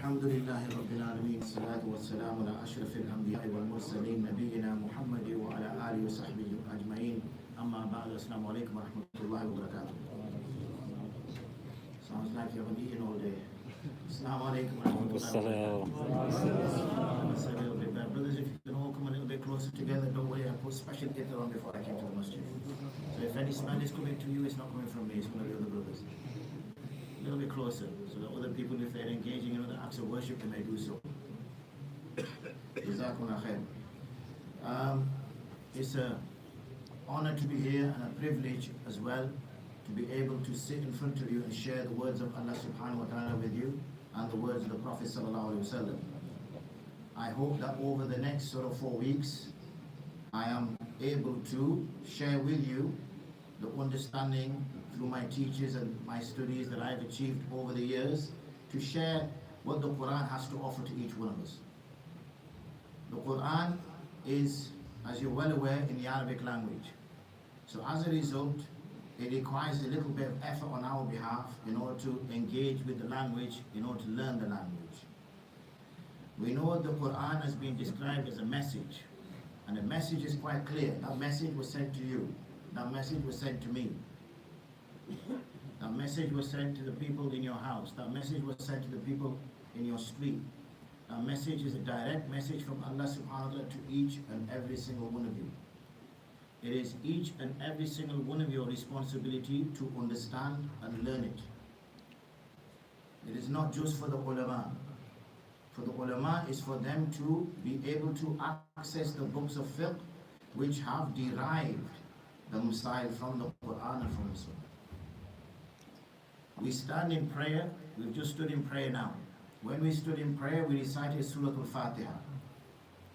الحمد لله رب العالمين الصلاة والسلام على أشرف الأنبياء والمرسلين نبينا محمد وعلى آله وصحبه أجمعين أما بعد السلام عليكم ورحمة الله وبركاته. Sounds like you haven't eaten all day. Assalamu alaikum warahmatullahi wabarakatuh. Brothers, if you can all come a little bit closer together, don't worry, I put special kit on before I came to the masjid. So if any smell is coming to you, it's not coming from me, it's from the other brothers. A little bit closer, so that other people, if they're engaging in other acts of worship, they may do so. Jazakumullah khair. It's an honor to be here and a privilege as well to be able to sit in front of you and share the words of Allah subhanahu wa ta'ala with you and the words of the Prophet sallallahu alaihi wasallam. I hope that over the next sort of 4 weeks, I am able to share with you the understanding through my teachers and my studies that I've achieved over the years, to share what the Qur'an has to offer to each one of us. The Qur'an is, as you're well aware, in the Arabic language. So as a result, it requires a little bit of effort on our behalf in order to engage with the language, in order to learn the language. We know the Qur'an has been described as a message, and the message is quite clear. That message was sent to you. That message was sent to me. That message was sent to the people in your house. That message was sent to the people in your street. That message is a direct message from Allah subhanahu wa ta'ala to each and every single one of you. It is each and every single one of your responsibility to understand and learn it. It is not just for the ulama. For the ulama is for them to be able to access the books of fiqh which have derived the masail from the Qur'an and from the Sunnah. We stand in prayer. We've just stood in prayer now. When we stood in prayer, we recited Surah Al-Fatiha.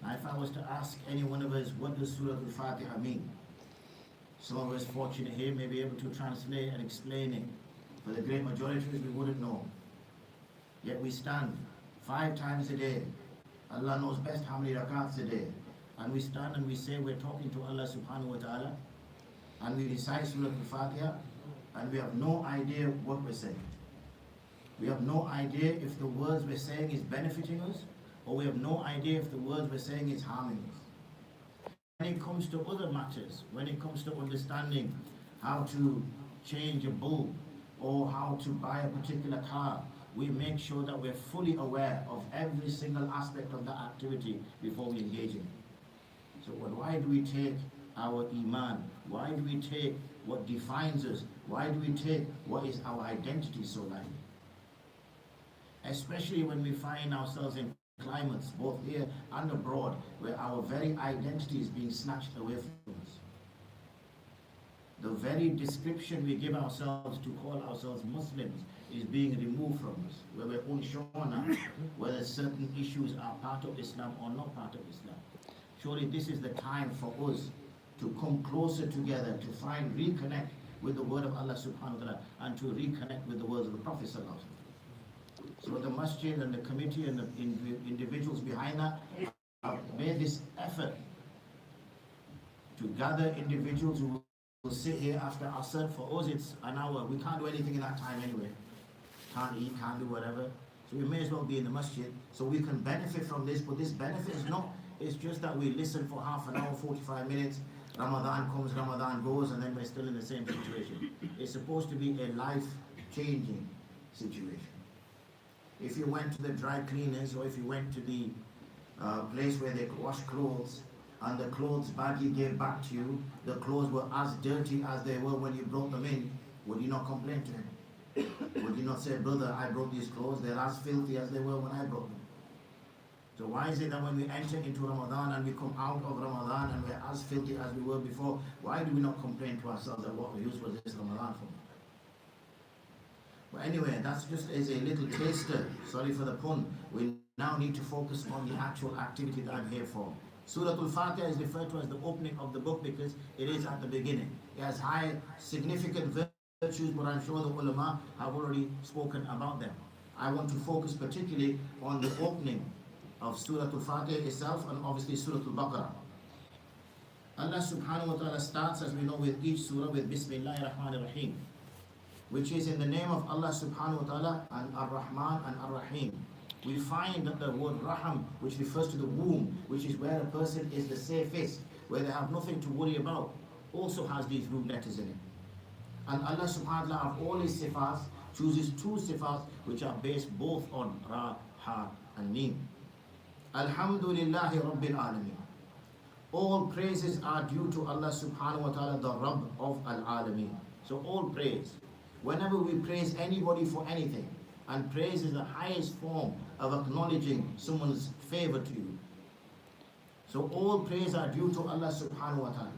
Now, if I was to ask any one of us, what does Surah Al-Fatiha mean? Some of us fortunate here may be able to translate and explain it. For the great majority of us, we wouldn't know. Yet we stand 5 times a day. Allah knows best how many rakats a day. And we stand and we say we're talking to Allah subhanahu wa ta'ala. And we recite Surah Al-Fatiha. And we have no idea what we're saying. We have no idea if the words we're saying is benefiting us, or we have no idea if the words we're saying is harming us. When it comes to other matters, when it comes to understanding how to change a bulb or how to buy a particular car, we make sure that we're fully aware of every single aspect of that activity before we engage in it. So why do we take our iman? Why do we take what defines us? Why do we take what is our identity so lightly? Especially when we find ourselves in climates, both here and abroad, where our very identity is being snatched away from us. The very description we give ourselves to call ourselves Muslims is being removed from us, where we're unsure now whether certain issues are part of Islam or not part of Islam. Surely this is the time for us to come closer together, to reconnect with the word of Allah subhanahu wa ta'ala, and to reconnect with the words of the Prophet sallallahu alaihi wasallam. So the masjid and the committee and the individuals behind that have made this effort to gather individuals who will sit here after Asr. For us it's an hour. We can't do anything in that time anyway. Can't eat, can't do whatever. So we may as well be in the masjid so we can benefit from this. But this benefit is not, it's just that we listen for half an hour, 45 minutes. Ramadan comes, Ramadan goes, and then we're still in the same situation. It's supposed to be a life-changing situation. If you went to the dry cleaners, or if you went to the place where they wash clothes, and the clothes bag you gave back to you, the clothes were as dirty as they were when you brought them in, would you not complain to him? Would you not say, brother, I brought these clothes, they're as filthy as they were when I brought them? So why is it that when we enter into Ramadan and we come out of Ramadan and we're as filthy as we were before, why do we not complain to ourselves that what use was this Ramadan for? But anyway, that's just as a little taster, sorry for the pun. We now need to focus on the actual activity that I'm here for. Surah Al-Fatiha is referred to as the opening of the book because it is at the beginning. It has high, significant virtues, but I'm sure the ulama have already spoken about them. I want to focus particularly on the opening of Surah Al-Fatiha itself and obviously Surah Al-Baqarah. Allah subhanahu wa ta'ala starts, as we know, with each surah with Bismillahir Rahmanir Rahim, which is in the name of Allah subhanahu wa ta'ala, and Ar-Rahman and Ar-Rahim. we find that the word Raham, which refers to the womb, which is where a person is the safest, where they have nothing to worry about, also has these root letters in it. And Allah subhanahu wa ta'ala of all his sifats chooses two sifats which are based both on Ra, Ha and Mim. Alhamdulillahi Rabbil Alameen. All praises are due to Allah subhanahu wa ta'ala, the Rabb of Al-Alameen. So all praise. Whenever we praise anybody for anything, and praise is the highest form of acknowledging someone's favor to you. So all praise are due to Allah subhanahu wa ta'ala.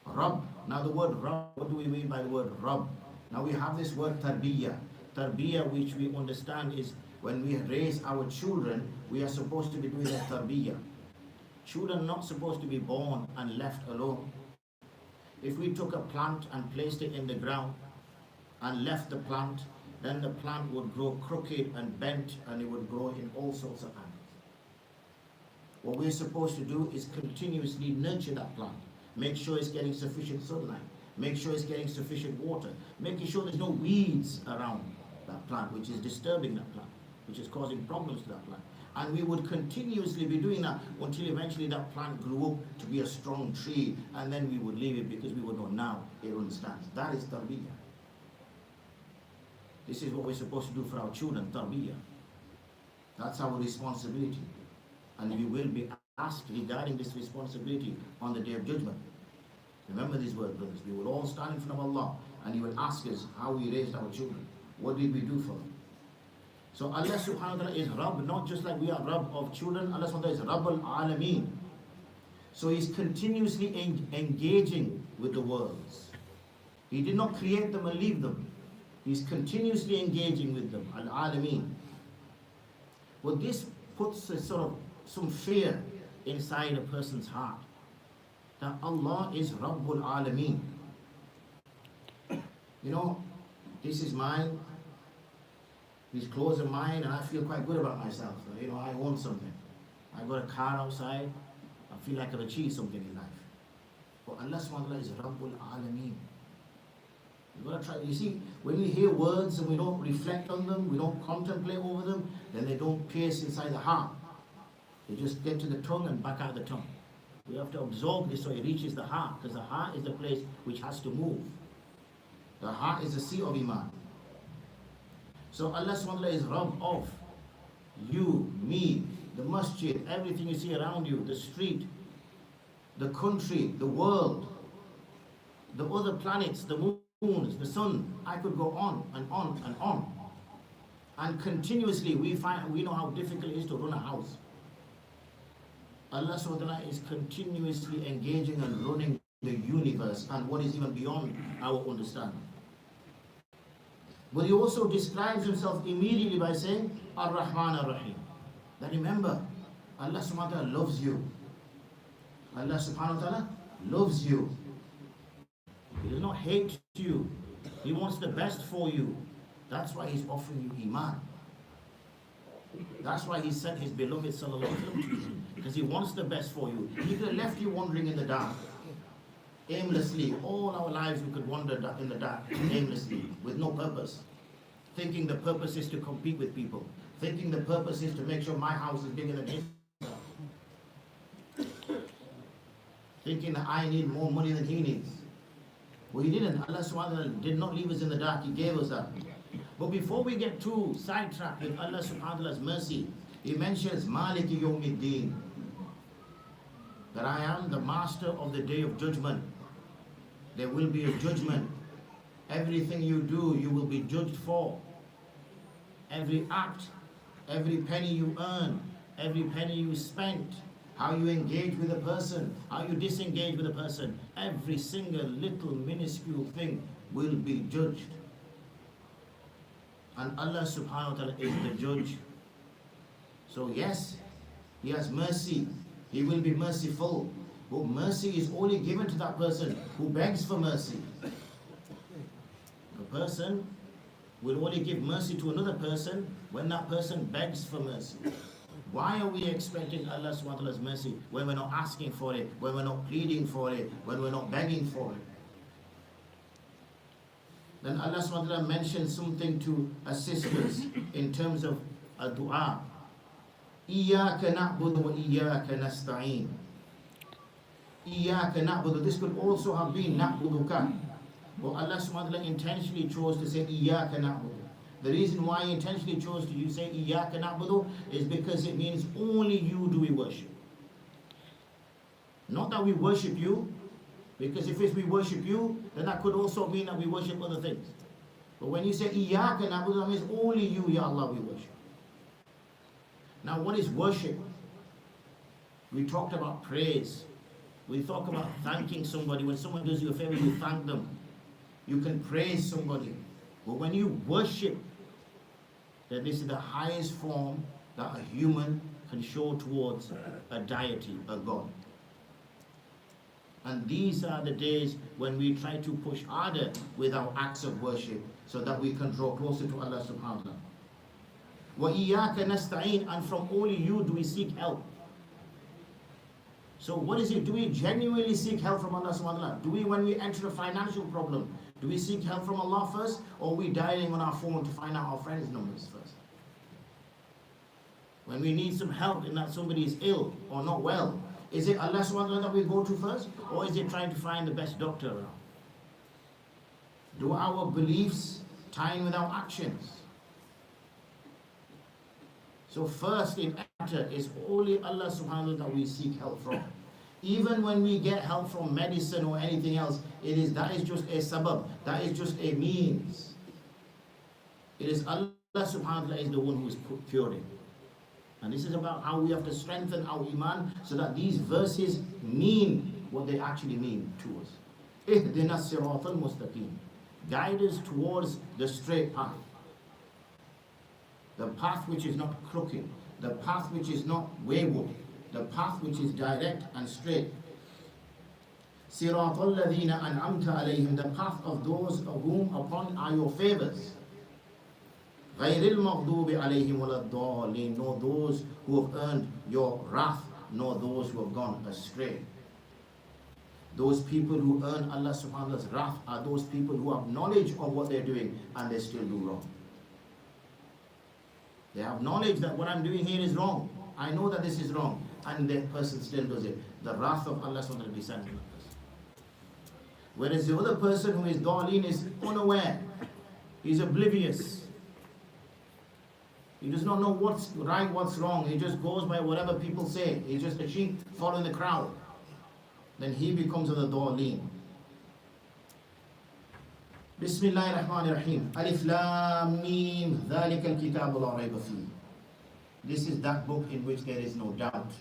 Rabb. Now the word Rabb, what do we mean by the word Rabb? Now we have this word Tarbiyah. Tarbiyah, which we understand is when we raise our children, we are supposed to be doing that Tarbiyah. Children are not supposed to be born and left alone. If we took a plant and placed it in the ground and left the plant, then the plant would grow crooked and bent, and it would grow in all sorts of angles. What we're supposed to do is continuously nurture that plant. Make sure it's getting sufficient sunlight. Make sure it's getting sufficient water. Making sure there's no weeds around that plant, which is disturbing that plant, which is causing problems to that plant. And we would continuously be doing that until eventually that plant grew up to be a strong tree, and then we would leave it because we would know now it understands. That is tarbiyah. This is what we're supposed to do for our children, tarbiyah. That's our responsibility. And we will be asked regarding this responsibility on the Day of Judgment. Remember these words, brothers. We will all stand in front of Allah, and He will ask us how we raised our children. What did we do for them? So Allah subhanahu wa ta'ala is Rabb, not just like we are Rabb of children. Allah subhanahu wa ta'ala is Rabbul Alameen. So He's continuously engaging with the worlds. He did not create them and leave them. He's continuously engaging with them, Al-Alameen. But this puts a sort of some fear inside a person's heart, that Allah is Rabbul Alameen. You know, this is mine, these clothes are mine, and I feel quite good about myself. You know, I own something. I got a car outside, I feel like I've achieved something in life. But Allah subhanahu wa ta'ala is Rabbul Alameen. You've got to try. You see, when we hear words and we don't reflect on them, we don't contemplate over them, then they don't pierce inside the heart. They just get to the tongue and back out the tongue. We have to absorb this so it reaches the heart, because the heart is the place which has to move. The heart is the seat of Iman. So Allah subhanahu wa ta'ala is Rabb of you, me, the masjid, everything you see around you, the street, the country, the world, the other planets, the moons, the sun. I could go on and on and on. And continuously we know how difficult it is to run a house. Allah subhanahu wa ta'ala is continuously engaging and running the universe and what is even beyond our understanding. But He also describes Himself immediately by saying, Ar-Rahman Ar-Rahim. That remember, Allah subhanahu wa ta'ala loves you. Allah subhanahu wa ta'ala loves you. He does not hate you. He wants the best for you. That's why He's offering you Iman. That's why He sent His beloved sallallahu alaihi wasallam to you, because He wants the best for you. He could have left you wandering in the dark, aimlessly. All our lives we could wander in the dark, aimlessly, with no purpose. Thinking the purpose is to compete with people. Thinking the purpose is to make sure my house is bigger than his. Thinking that I need more money than he needs. Well, He didn't. Allah subhanahu wa ta'ala did not leave us in the dark. He gave us that. But before we get too sidetracked with Allah subhanahu wa ta'ala's mercy, He mentions Maliki Yawmiddin, that I am the master of the Day of Judgment. There will be a judgment. Everything you do, you will be judged for. Every act, every penny you earn, every penny you spent, how you engage with a person, how you disengage with a person, every single little minuscule thing will be judged. And Allah subhanahu wa ta'ala is the judge. So yes, He has mercy. He will be merciful. But mercy is only given to that person who begs for mercy. A person will only give mercy to another person when that person begs for mercy. Why are we expecting Allah subhanahu wa ta'ala's mercy when we're not asking for it, when we're not pleading for it, when we're not begging for it? Then Allah subhanahu wa ta'ala mentions something to assist us in terms of a dua. إِيَّاكَ نَعْبُدُ وَإِيَّاكَ نَسْتَعِينُ. إِيَّاكَ نَعْبُدُ. This could also have been نَعْبُدُكَ. But Allah subhanahu wa ta'ala intentionally chose to say إِيَّاكَ نَعْبُدُ. The reason why He intentionally chose to say إِيَّاكَ نَعْبُدُ is because it means only you do we worship. Not that we worship you, because if we worship you, then that could also mean that we worship other things. But when you say إِيَّاكَ نَعْبُدُ, that means only you, Ya Allah, we worship. Now, what is worship? We talked about praise. We talk about thanking somebody. When someone does you a favor, you thank them. You can praise somebody. But when you worship, then this is the highest form that a human can show towards a deity, a God. And these are the days when we try to push harder with our acts of worship so that we can draw closer to Allah subhanahu wa ta'ala. وَإِيَّاكَ نَسْتَعِينُ. And from only you do we seek help. So what is it? Do we genuinely seek help from Allah subhanahu wa ta'ala? Do we, when we enter a financial problem, do we seek help from Allah first? Or are we dialing on our phone to find out our friends' numbers first? When we need some help in that somebody is ill or not well, is it Allah subhanahu wa ta'ala that we go to first? Or is it trying to find the best doctor around? Do our beliefs tie in with our actions? So first in matter is only Allah subhanahu wa ta'ala that we seek help from. Even when we get help from medicine or anything else, that is just a sabab, that is just a means. It is Allah subhanahu wa ta'ala is the one who is curing. And this is about how we have to strengthen our iman so that these verses mean what they actually mean to us. اهدنا الصراط المستقيم. Guide us towards the straight path. The path which is not crooked, the path which is not wayward, the path which is direct and straight. صراط الذين أنعمت عليهم. The path of those of whom upon are your favors. غير المغضوب عليهم ولا الضالين. Nor those who have earned your wrath, nor those who have gone astray. Those people who earn Allah subhanahu wa ta'ala's wrath are those people who have knowledge of what they're doing and they still do wrong. They have knowledge that what I'm doing here is wrong. I know that this is wrong, and the person still does it. The wrath of Allah subhanahu wa ta'ala will be sent on that person. Whereas the other person who is daleen is unaware. He's oblivious. He does not know what's right, what's wrong. He just goes by whatever people say. He's just a sheep following the crowd. Then he becomes the daleen. Bismillahirrahmanirrahim. Alif Lam Mim. ذَلِكَ الْكِتَابُ لَا رَيْبَ فِيهِ. This is that book in which there is no doubt.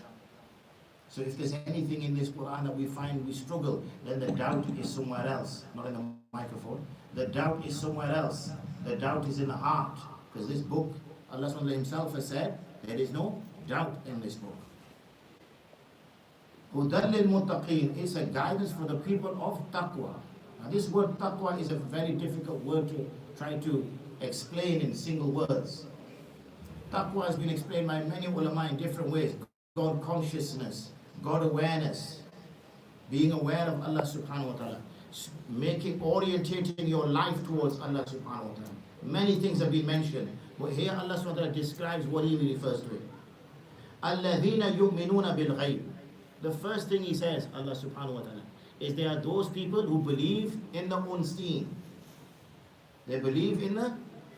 So if there's anything in this Qur'an that we find we struggle, then the doubt is somewhere else, not in the microphone. The doubt is somewhere else. The doubt is in the heart. Because this book, Allah SWT Himself has said, there is no doubt in this book. هُدًى لِلْمُتَّقِينَ. It's a guidance for the people of taqwa. Now this word taqwa is a very difficult word to try to explain in single words. Taqwa has been explained by many ulama in different ways. God consciousness, God awareness, being aware of Allah subhanahu wa ta'ala, orientating your life towards Allah subhanahu wa ta'ala. Many things have been mentioned, but here Allah subhanahu wa ta'ala describes what He refers to it. الَّذِينَ يُؤْمِنُونَ بِالْغَيْبِ. The first thing He says, Allah subhanahu wa ta'ala, is there are those people who believe in the unseen. They believe in the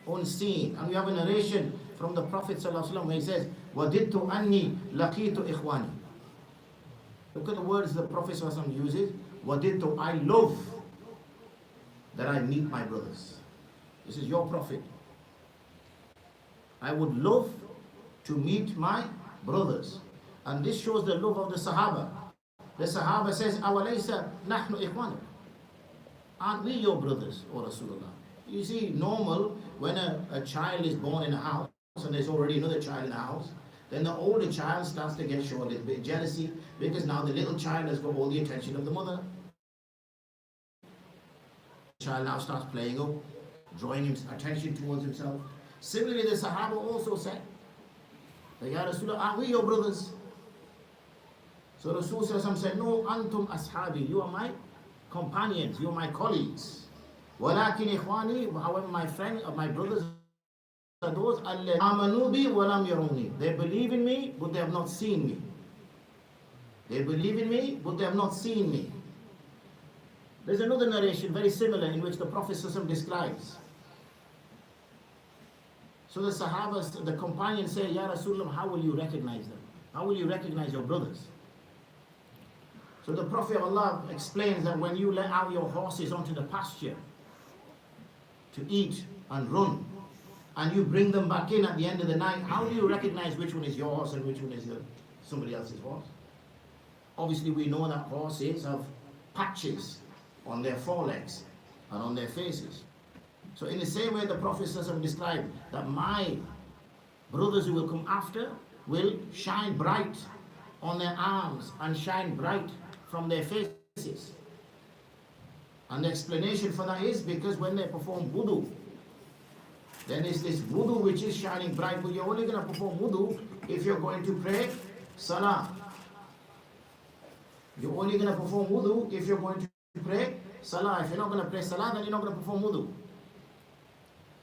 unseen. And we have a narration from the Prophet ﷺ where he says, وَدِدْتُ أَنِّي لَقِيتُ إِخْوَانِي. Look at the words the Prophet ﷺ uses. وَدِدْتُ, I love that I meet my brothers. This is your Prophet. I would love to meet my brothers. And this shows the love of the Sahaba. The Sahaba says, أَوَلَيْسَ نَحْنُ إِخْوَانِكُمْ. Aren't we your brothers, O Rasulullah? You see, normal, when a child is born in a house, and there's already another child in the house, then the older child starts to get shown a little bit of jealousy, because now the little child has got all the attention of the mother. The child now starts playing up, drawing his attention towards himself. Similarly, the Sahaba also said, Ya Rasulullah, aren't we your brothers? So Rasulullah said, no, antum ashabi, you are my companions, you are my colleagues. Walakin ikhwani, however, my friend, my brothers are those amanu bi wa lam yaruni. They believe in me, but they have not seen me. They believe in me, but they have not seen me. There's another narration very similar in which the Prophet ﷺ describes. So the Sahabas, the companions say, Ya Rasulullah, how will you recognize them? How will you recognize your brothers? So the Prophet of Allah explains that when you let out your horses onto the pasture to eat and run, and you bring them back in at the end of the night, how do you recognize which one is your horse and which one is somebody else's horse? Obviously we know that horses have patches on their forelegs and on their faces. So in the same way the Prophet described that my brothers who will come after will shine bright on their arms and shine bright from their faces. And the explanation for that is because when they perform wudu, then there's this wudu which is shining bright, but you're only going to perform wudu if you're going to pray salah. You're only going to perform wudu if you're going to pray salah. If you're not going to pray salah, then you're not going to perform wudu.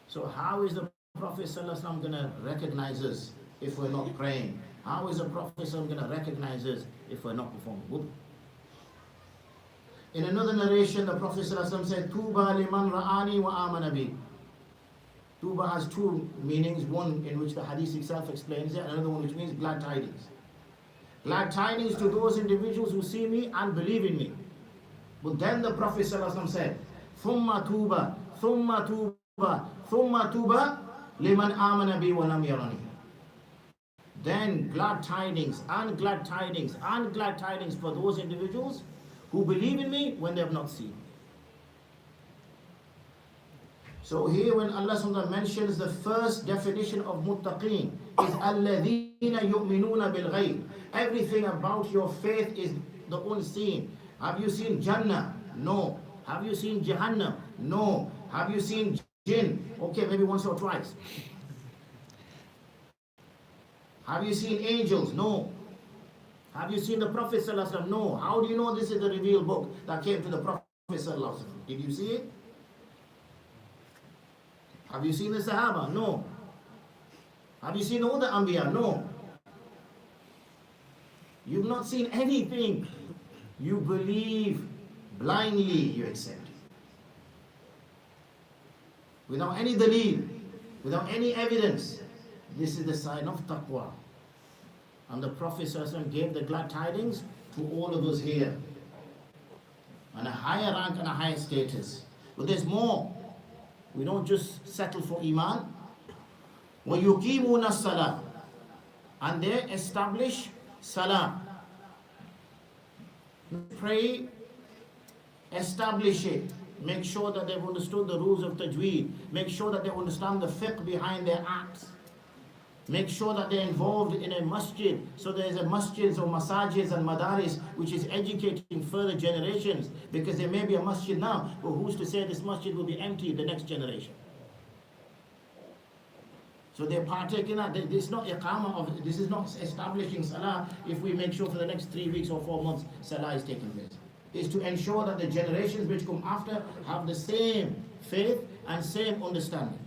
So how is the Prophet ﷺ going to recognize us if we're not praying? How is the Prophet ﷺ going to recognize us if we're not performing wudu? In another narration, the Prophet ﷺ said, Tuba liman ra'ani wa amana bi. Tuba has two meanings, one in which the hadith itself explains it, and another one which means glad tidings. Glad tidings to those individuals who see me and believe in me. But then the Prophet ﷺ said, Thumma tuba, thumma tuba, thumma tuba liman amana bi wa lam yarani. Then glad tidings and glad tidings and glad tidings for those individuals who believe in me when they have not seen. So here when Allah SWT mentions the first definition of muttaqeen is الَّذِينَ يُؤْمِنُونَ بِالْغَيْبِ. Everything about your faith is the unseen. Have you seen Jannah? No. Have you seen Jahannam? No. Have you seen Jinn? Okay, maybe once or twice. Have you seen angels? No. Have you seen the Prophet ﷺ? No. How do you know this is the revealed book that came to the Prophet ﷺ? Did you see it? Have you seen the Sahaba? No. Have you seen all the Anbiya? No. You've not seen anything. You believe blindly, you accept. Without any daleel, without any evidence. This is the sign of taqwa. And the Prophet ﷺ gave the glad tidings to all of us here. And a higher rank and a higher status. But there's more. We don't just settle for iman. وَيُقِيمُونَ الصَّلَاةِ. And they establish salah. Pray, establish it. Make sure that they've understood the rules of tajweed. Make sure that they understand the fiqh behind their acts. Make sure that they're involved in a masjid. So there's a masjids or masajids and madaris which is educating further generations. Because there may be a masjid now, but who's to say this masjid will be empty the next generation? So they partake in that. This is not iqamah of, this is not establishing salah if we make sure for the next 3 weeks or 4 months salah is taking place. It's to ensure that the generations which come after have the same faith and same understanding.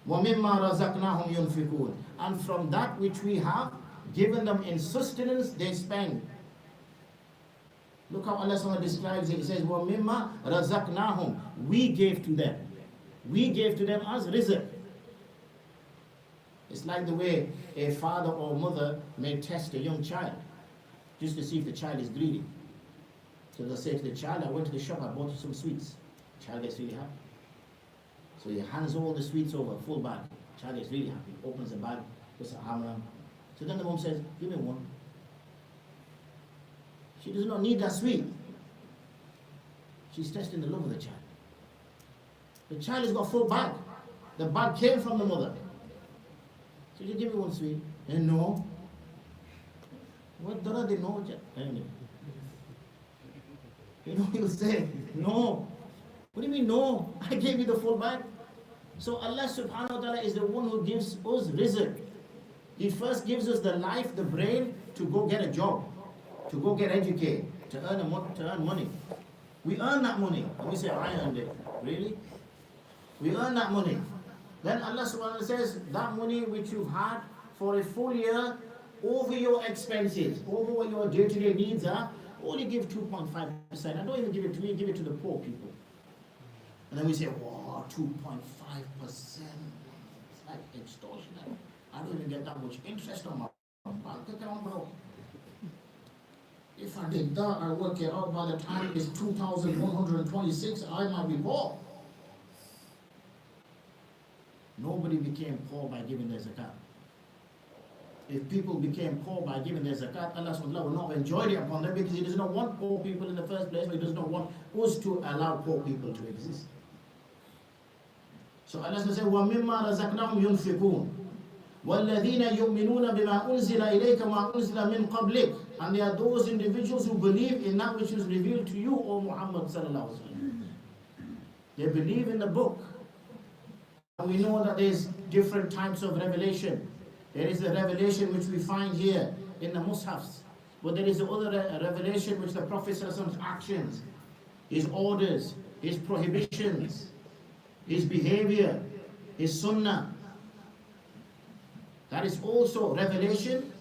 وَمِمَّا رَزَقْنَاهُمْ يُنْفِقُونَ. And from that which we have given them in sustenance, they spend. Look how Allah SWT describes it. He says, وَمِمَّا رَزَقْنَاهُمْ. We gave to them. We gave to them as rizq. It's like the way a father or mother may test a young child, just to see if the child is greedy. So they'll say to the child, I went to the shop, I bought you some sweets. The child gets really happy. So he hands all the sweets over, full bag. The child gets really happy, opens the bag, puts a hammer on. So then the mom says, give me one. She does not need that sweet. She's testing the love of the child. The child has got a full bag. The bag came from the mother. So you give me one sweet. And no. What do they know? Anyway. You know, he'll say, no. What do you mean, no? I gave you the full bag. So Allah subhanahu wa ta'ala is the one who gives us rizq. He first gives us the life, the brain, to go get a job, to go get educated, to earn money. We earn that money. And we say, I earned it. Really? We earn that money. Then Allah subhanahu wa ta'ala says, that money which you've had for a full year, over your expenses, over what your day-to-day needs are, only give 2.5%. And don't even give it to me, give it to the poor people. And then we say, wow, 2.5%. It's like extortionate. I don't even get that much interest on my bank account, bro. If I did that, I work it out, by the time it's 2,126, I might be poor. Nobody became poor by giving their zakat. If people became poor by giving their zakat, Allah subhanahu wa ta'ala will not enjoy it upon them, because He does not want poor people in the first place, but He does not want us to allow poor people to exist. So Allah says, وَمِمَّا رَزَقْنَاهُمْ يُنْفِقُونَ وَالَّذِينَ يُؤْمِنُونَ بِمَا أُنزِلَ إِلَيْكَ مَا أُنزِلَ مِنْ قَبْلِكَ. And they are those individuals who believe in that which is revealed to you, O Muhammad sallallahu alaihi wasallam. They believe in the book. And we know that there's different types of revelation. There is the revelation which we find here in the Mus'hafs. But there is the other revelation which the Prophet sallallahu alaihi wasallam's actions, his orders, his prohibitions, his behavior, his sunnah. That is also revelation.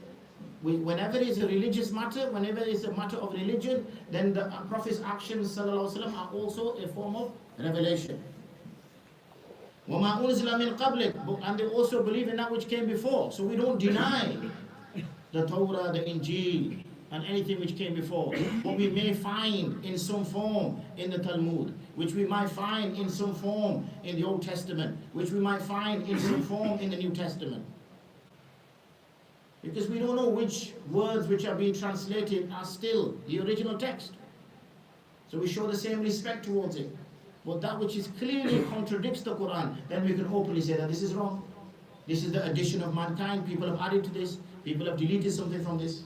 Whenever it is a religious matter, whenever it is a matter of religion, then the Prophet's actions sallallahu alaihi wasallam are also a form of revelation. وَمَا أُنزِلَ مِنْ قَبْلِكَ. And they also believe in that which came before. So we don't deny the Torah, the Injil, and anything which came before. What we may find in some form in the Talmud, which we might find in some form in the Old Testament, which we might find in some form in the New Testament. Because we don't know which words which are being translated are still the original text. So we show the same respect towards it. But that which is clearly contradicts the Qur'an, then we can openly say that this is wrong. This is the addition of mankind. People have added to this. People have deleted something from this.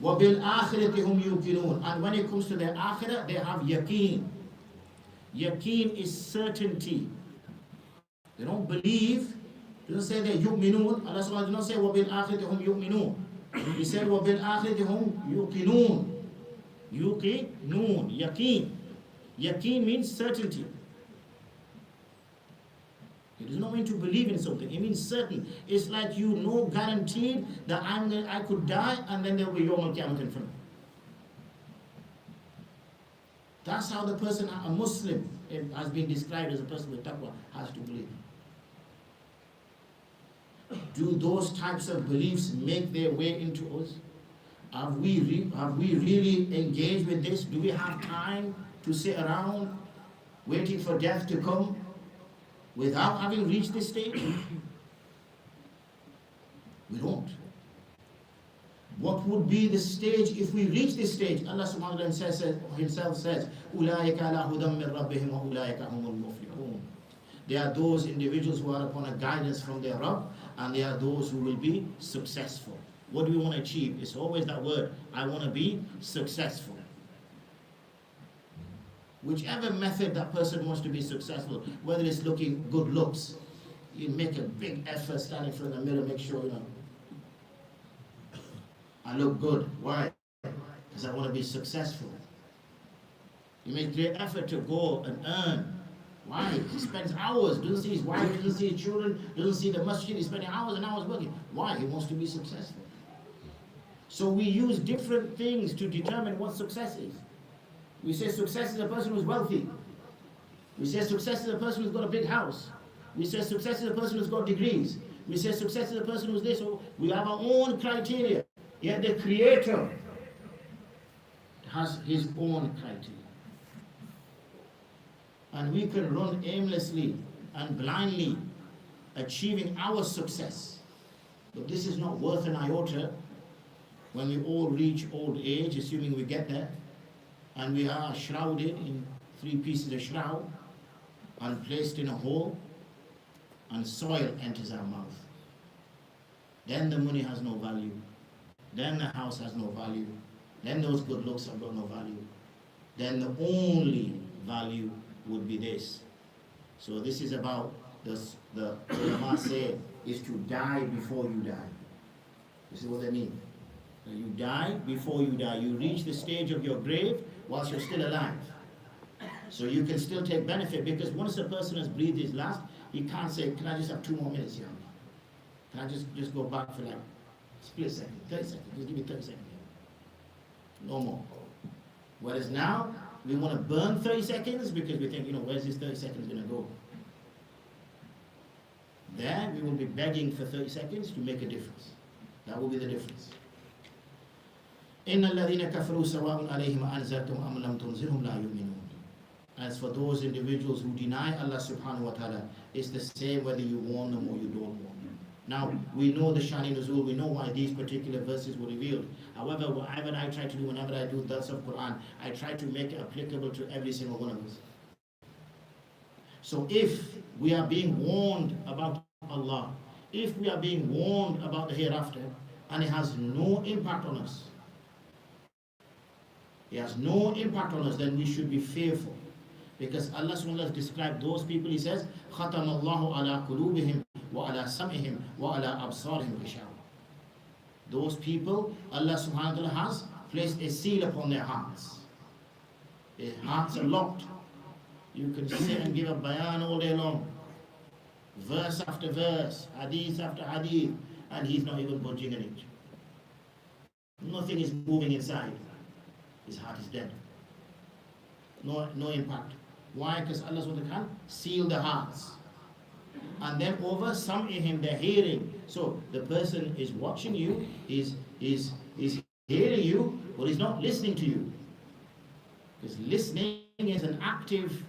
وَبِالْآخِرَةِ هُمْ يُوقِنُونَ. And when it comes to their akhirah, they have yaqeen. Yaqeen is certainty. They don't believe. He doesn't say that yu'minun. Allah subhanahu wa ta'ala does not say وَبِالْآخِرَةِ هُمْ يُؤْمِنُونَ. He said وَبِالْآخِرَةِ هُمْ يُوقِنُونَ. Yuqinun, yaqeen. Yaqeen means certainty. It does not mean to believe in something. It means certain. It's like you know guaranteed that I could die and then there will be Yawm al-Qiyamah in front of me. That's how the person, a Muslim, has been described as a person with taqwa, has to believe. Do those types of beliefs make their way into us? Have we really engaged with this? Do we have time to sit around waiting for death to come without having reached this stage? We don't. What would be the stage if we reach this stage? Allah subhanahu wa ta'ala himself says, أُولَٰئِكَ عَلَىٰ هُدًى مِّن رَبِّهِمْ وَأُولَٰئِكَ هُمُ الْمُفْلِحُونَ. They are those individuals who are upon a guidance from their Rabb, and they are those who will be successful. What do we want to achieve? It's always that word, I want to be successful. Whichever method that person wants to be successful, whether it's looking good looks, you make a big effort standing in front of the mirror, make sure, I look good. Why? Because I want to be successful. You make great effort to go and earn. Why? He spends hours, doesn't see his wife, doesn't see his children, doesn't see the masjid, he's spending hours and hours working. Why? He wants to be successful. So we use different things to determine what success is. We say success is a person who's wealthy. We say success is a person who's got a big house. We say success is a person who's got degrees. We say success is a person who's this. So we have our own criteria. Yet the Creator has His own criteria. And we can run aimlessly and blindly achieving our success. But this is not worth an iota when we all reach old age, assuming we get there, and we are shrouded in 3 pieces of shroud and placed in a hole, and soil enters our mouth. Then the money has no value. Then the house has no value. Then those good looks have got no value. Then the only value would be this. So this is about the ulama say is to die before you die. This is what they mean. You die before you die. You reach the stage of your grave whilst you're still alive. So you can still take benefit, because once a person has breathed his last, he can't say, can I just have 2 more minutes here? Can I just go back for like split second, 30 seconds, just give me 30 seconds here. No more. Whereas now, we want to burn 30 seconds because we think, where's this 30 seconds going to go? There, we will be begging for 30 seconds to make a difference. That will be the difference. إِنَّ الَّذِينَ كَفَرُوا سَوَاءٌ عَلَيْهِمْ أَنذَرْتُمْ أَمْ لَمْ تُنذِرْهُمْ لَا يُؤْمِنُونَ. As for those individuals who deny Allah subhanahu wa ta'ala, it's the same whether you warn them or you don't warn them. Now, we know the Shani Nuzul, we know why these particular verses were revealed. However, whatever I try to do, whenever I do Dars of Qur'an, I try to make it applicable to every single one of us. So if we are being warned about Allah, if we are being warned about the hereafter, and it has no impact on us, it has no impact on us, then we should be fearful. Because Allah subhanahu wa ta'ala has described those people, He says, خَتَمَ اللَّهُ عَلَىٰ قُلُوبِهِمْ وَعَلَىٰ سَمْعِهِمْ وَعَلَىٰ أَبْصَارِهِمْ غِشَاوَةٌ. Those people, Allah subhanahu wa ta'ala has placed a seal upon their hearts. Their hearts are locked. You can sit and give a bayan all day long, verse after verse, hadith after hadith, and he's not even budging an inch. Nothing is moving inside. His heart is dead. No impact. Why? Because Allah subhanahu wa ta'ala can seal the hearts. And then over sam'ihim, they're hearing. So the person is watching you, is hearing you, but he's not listening to you. Because listening is an active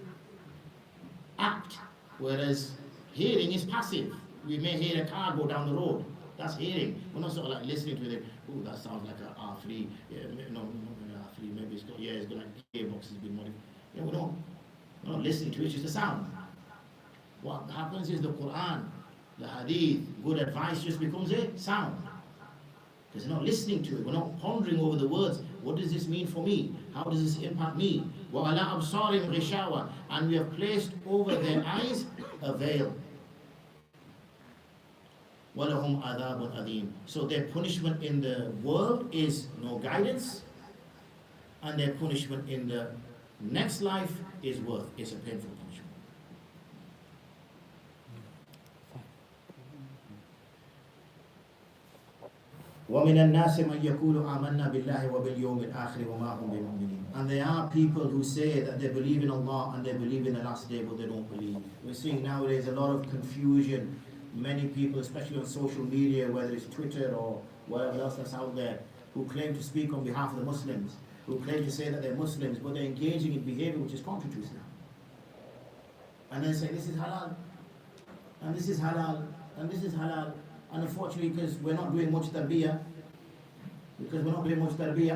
act, whereas hearing is passive. We may hear a car go down the road. That's hearing. We're not sort of like listening to it. Oh, that sounds like an R3. Yeah, no, R3. Maybe it's got, it's got like gearbox has been modified. We're not listening to it. It's just a sound. What happens is the Qur'an, the Hadith, good advice just becomes a sound. Because we're not listening to it. We're not pondering over the words. What does this mean for me? How does this impact me? وَعَلَىٰ أَبْصَارِهِمْ غِشَاوَةٌ. And we have placed over their eyes a veil. وَلَهُمْ عَذَابٌ أَلِيمٌ. So their punishment in the world is no guidance, and their punishment in the next life is a painful punishment. وَمِنَ النَّاسِ مَنْ يَقُولُ آمَنَّا بِاللَّهِ وَبِالْيَوْمِ الْآخِرِ وَمَا هُمْ بِمُؤْمِنِينَ. And there are people who say that they believe in Allah and they believe in the last day, but they don't believe. We're seeing nowadays a lot of confusion. Many people, especially on social media, whether it's Twitter or whatever else that's out there, who claim to speak on behalf of the Muslims, who claim to say that they're Muslims, but they're engaging in behavior which is contrary to Islam. And then say, this is halal, and this is halal, and this is halal. And unfortunately, because we're not doing much tarbiyah,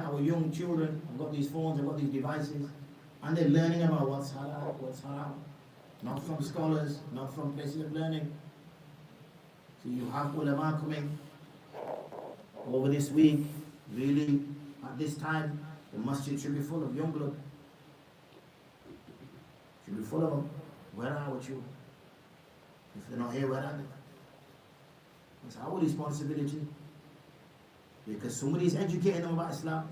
our young children have got these phones, have got these devices, and they're learning about what's halal, what's haram. Not from scholars, not from places of learning. So you have ulama coming over this week. Really, at this time, the masjid should be full of young blood. Should be full of them. Where are our children? If they're not here, where are they? It's our responsibility. Because somebody is educating them about Islam.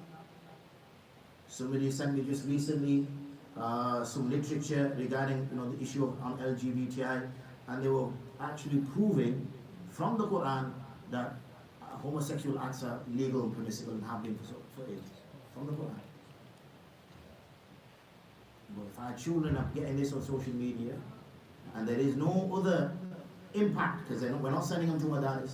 Somebody sent me just recently some literature regarding the issue on LGBTI, and they were actually proving from the Qur'an that homosexual acts are legal and permissible and have been for ages. From the Qur'an. But if our children are getting this on social media, and there is no other impact, because we're not sending them to Madaris.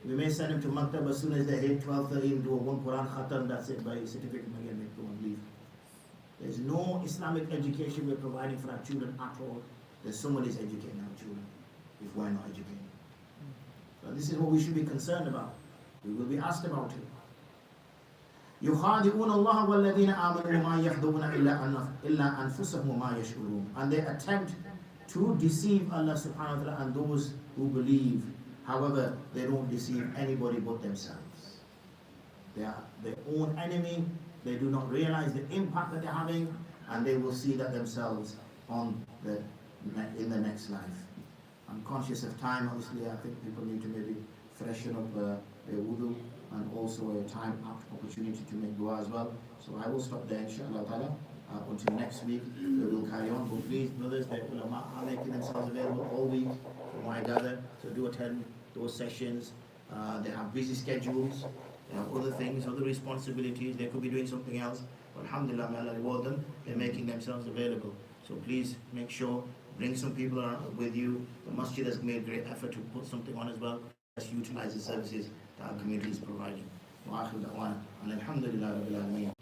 We may send them to Maktab as soon as they hit 12, 13, do a one Quran Khatam, that's it, by certificate, again, they go and leave. There's no Islamic education we're providing for our children at all. There's somebody's educating our children, if we're not educating. So this is what we should be concerned about. We will be asked about it. يُخَادِعُونَ اللَّهَ وَالَّذِينَ آمَنُوا مَا يَخْدُعُونَ إِلَّا أَنفُسَهُمْ وَمَا يَشْعُرُونَ. And they attempt to deceive Allah subhanahu wa ta'ala and those who believe. However, they don't deceive anybody but themselves. They are their own enemy. They do not realize the impact that they're having, and they will see that themselves in the next life. I'm conscious of time, obviously. I think people need to maybe freshen up their wudu, and also a time-apt opportunity to make dua as well. So I will stop there, inshallah ta'ala. until next week. We will carry on. But please, brothers, the ulama are making themselves available all week from what I gather. So do attend those sessions. They have busy schedules. They have other things, other responsibilities. They could be doing something else. But alhamdulillah, may Allah reward them. They're making themselves available. So please make sure, bring some people around with you. The masjid has made great effort to put something on as well. Let's utilize the services that our community is providing. وآخر دعوانا الحمد لله رب العالمين.